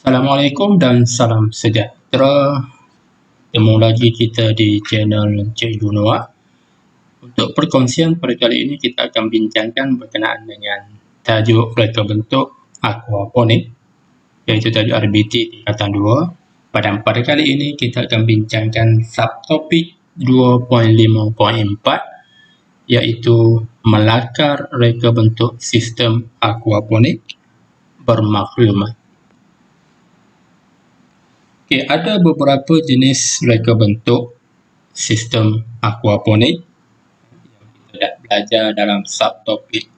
Assalamualaikum dan salam sejahtera. Ketemu lagi kita di channel Cikgu Noah. Untuk perkongsian pada kali ini kita akan bincangkan berkenaan dengan tajuk reka bentuk aquaponik, iaitu tajuk RBT tingkatan 2. Pada kali ini kita akan bincangkan subtopik 2.5.4, iaitu melakar reka bentuk sistem aquaponik bermaklumat. Ada beberapa jenis reka bentuk sistem aquaponik yang kita dah belajar dalam subtopik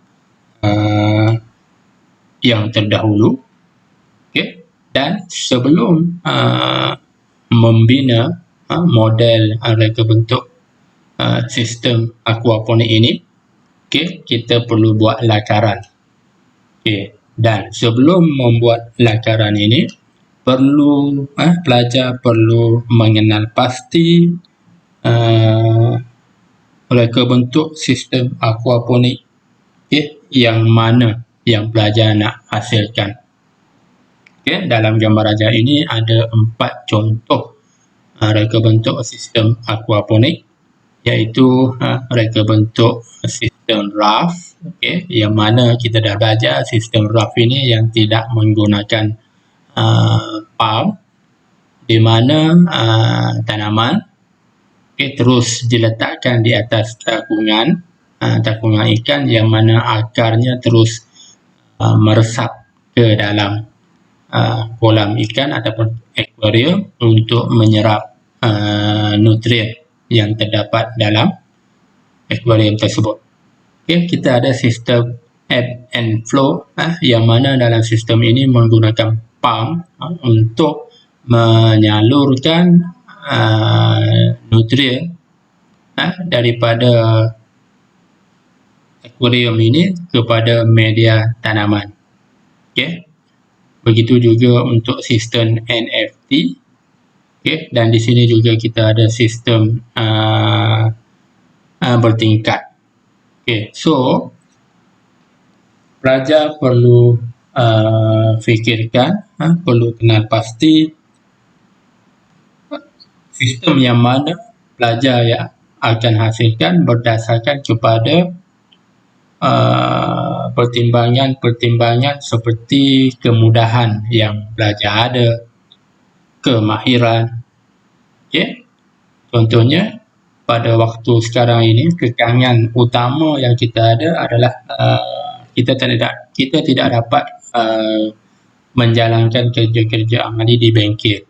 yang terdahulu. Dan sebelum membina model reka bentuk sistem aquaponik ini, kita perlu buat lakaran. Dan sebelum membuat lakaran ini, pelajar perlu mengenal pasti reka bentuk sistem aquaponik yang mana yang pelajar nak hasilkan. Dalam gambar ajar ini ada 4 contoh reka bentuk sistem aquaponik, iaitu reka bentuk sistem raft, yang mana kita dah belajar sistem raft ini yang tidak menggunakan pump, di mana tanaman terus diletakkan di atas takungan ikan, yang mana akarnya terus meresap ke dalam kolam ikan ataupun akuarium untuk menyerap nutrien yang terdapat dalam akuarium tersebut. Kita ada sistem ebb and flow, yang mana dalam sistem ini menggunakan pump untuk menyalurkan nutrien daripada akuarium ini kepada media tanaman. Begitu juga untuk sistem NFT. Dan di sini juga kita ada sistem bertingkat. So pelajar perlu fikirkan, perlu kenal pasti sistem yang mana pelajar yang akan hasilkan berdasarkan kepada pertimbangan seperti kemudahan yang pelajar ada, kemahiran. Contohnya pada waktu sekarang ini, kekangan utama yang kita ada adalah kita tidak dapat menjalankan kerja-kerja amali di bengkel.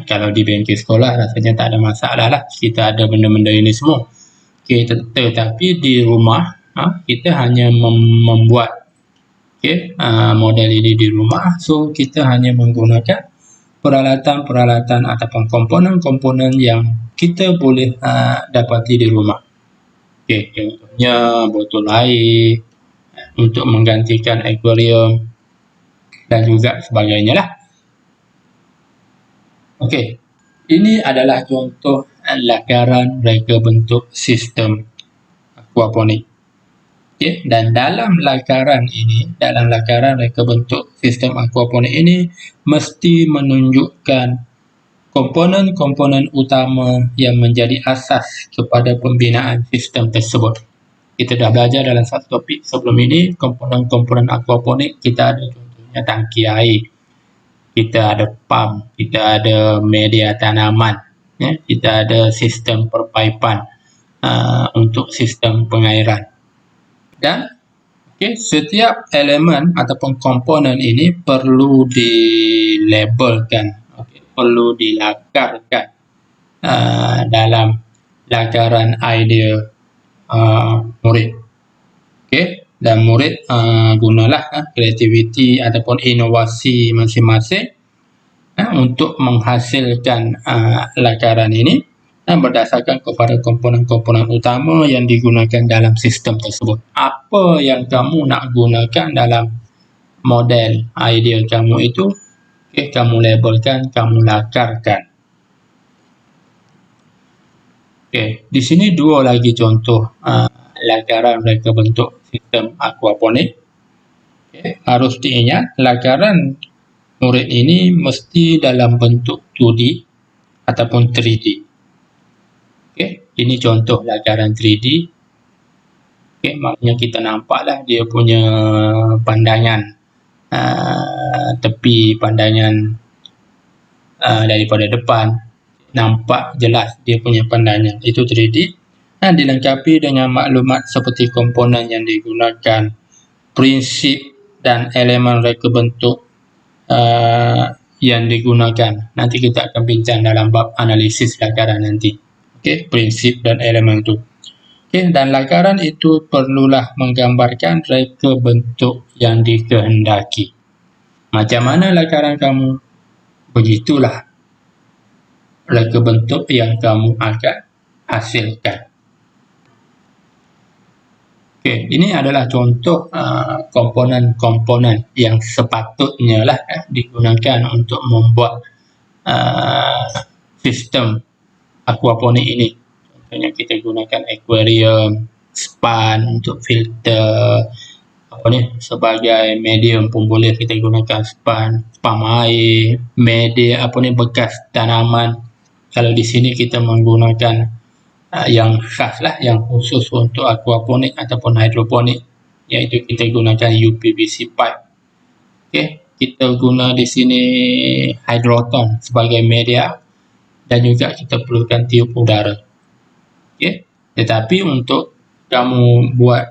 Kalau di bengkel sekolah rasanya tak ada masalah lah, kita ada benda-benda ini semua. Tetapi di rumah kita hanya membuat model ini di rumah, so kita hanya menggunakan peralatan-peralatan ataupun komponen-komponen yang kita boleh dapati di rumah. Contohnya botol air untuk menggantikan akuarium dan juga sebagainya lah. Ini adalah contoh lakaran reka bentuk sistem aquaponik. Dan dalam lakaran reka bentuk sistem aquaponik ini mesti menunjukkan komponen-komponen utama yang menjadi asas kepada pembinaan sistem tersebut. Kita dah belajar dalam satu topik sebelum ini, komponen-komponen aquaponik kita ada, contohnya tangki air, kita ada pump, kita ada media tanaman, kita ada sistem perpaipan untuk sistem pengairan. Dan setiap elemen ataupun komponen ini perlu dilabelkan, perlu dilakarkan dalam lakaran idea murid. Dan murid gunalah kreativiti ataupun inovasi masing-masing untuk menghasilkan lakaran ini berdasarkan kepada komponen-komponen utama yang digunakan dalam sistem tersebut. Apa yang kamu nak gunakan dalam model idea kamu itu, kamu labelkan, kamu lakarkan. Di sini dua lagi contoh lakaran reka bentuk sistem aquaponik. Harus diingat, lakaran murid ini mesti dalam bentuk 2D ataupun 3D. Okay. Ini contoh lakaran 3D. Okay. Maknanya kita nampaklah dia punya pandangan tepi, pandangan daripada depan, nampak jelas dia punya pandangan, itu 3D. Dan dilengkapi dengan maklumat seperti komponen yang digunakan, prinsip dan elemen reka bentuk yang digunakan. Nanti kita akan bincang dalam bab analisis lakaran nanti. Okey, prinsip dan elemen itu. Okey, dan lakaran itu perlulah menggambarkan reka bentuk yang dikehendaki. Macam mana lakaran kamu, begitulah reka bentuk yang kamu akan hasilkan. Okey, ini adalah contoh komponen-komponen yang sepatutnya lah digunakan untuk membuat sistem aquaponik ini. Contohnya kita gunakan aquarium, span untuk filter, sebagai medium pun boleh kita gunakan span air, media bekas tanaman. Kalau di sini kita menggunakan yang khas lah, yang khusus untuk aquaponik ataupun hidroponik, iaitu kita gunakan UPVC pipe. Okay. Kita guna di sini hydroton sebagai media dan juga kita perlukan tiup udara. Okay. Tetapi untuk kamu buat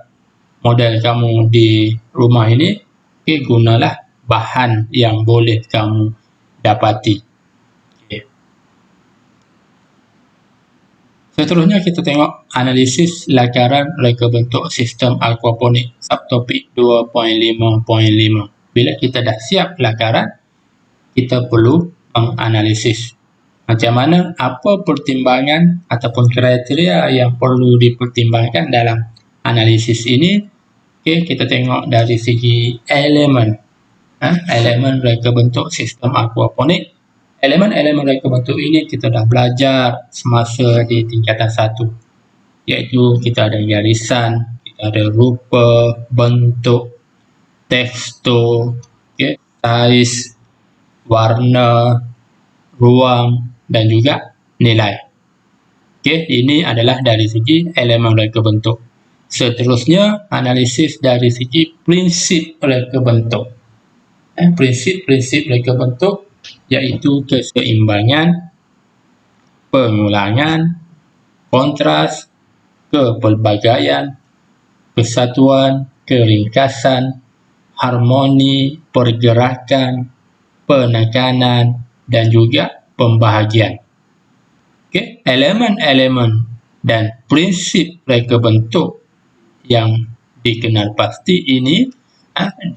model kamu di rumah ini, okay, gunalah bahan yang boleh kamu dapati. Seterusnya kita tengok analisis lakaran reka bentuk sistem aquaponik, subtopik 2.5.5. Bila kita dah siap lakaran, kita perlu menganalisis. Macam mana, apa pertimbangan ataupun kriteria yang perlu dipertimbangkan dalam analisis ini. Okay, kita tengok dari segi elemen. Elemen reka bentuk sistem aquaponik. Elemen-elemen reka bentuk ini kita dah belajar semasa di tingkatan 1, iaitu kita ada garisan, kita ada rupa, bentuk, tekstur, okay, saiz, warna, ruang dan juga nilai. Okay, ini adalah dari segi elemen reka bentuk. Seterusnya, analisis dari segi prinsip reka bentuk. Prinsip-prinsip reka bentuk iaitu keseimbangan, pengulangan, kontras, kepelbagaian, kesatuan, keringkasan, harmoni, pergerakan, penekanan dan juga pembahagian. Okay. Elemen-elemen dan prinsip reka bentuk yang dikenal pasti ini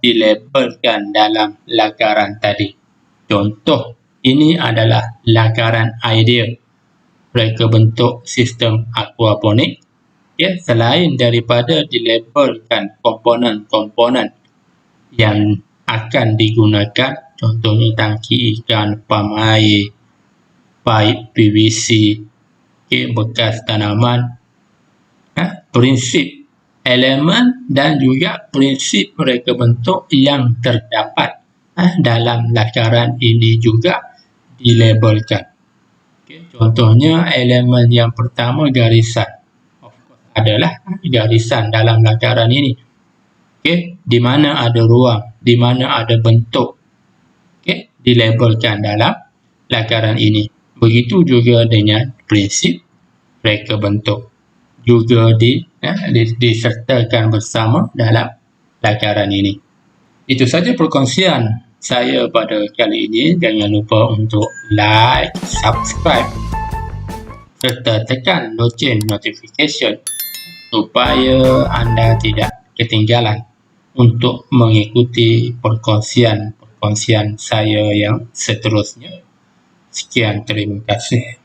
dilabelkan dalam lakaran tadi. Contoh, ini adalah lakaran ideal reka bentuk sistem aquaponik. Ya, selain daripada dilabelkan komponen-komponen yang akan digunakan, contohnya tangki ikan, pam air, pipe PVC, okay, bekas tanaman, prinsip elemen dan juga prinsip reka bentuk yang terdapat dalam lakaran ini juga dilabelkan. Okay, contohnya elemen yang pertama garisan. Of course, adalah garisan dalam lakaran ini. Okay, di mana ada ruang, di mana ada bentuk. Okay, dilabelkan dalam lakaran ini. Begitu juga dengan prinsip reka bentuk. Juga disertakan bersama dalam lakaran ini. Itu saja perkongsian saya pada kali ini. Jangan lupa untuk like, subscribe serta tekan loceng notification supaya anda tidak ketinggalan untuk mengikuti perkongsian saya yang seterusnya. Sekian, terima kasih.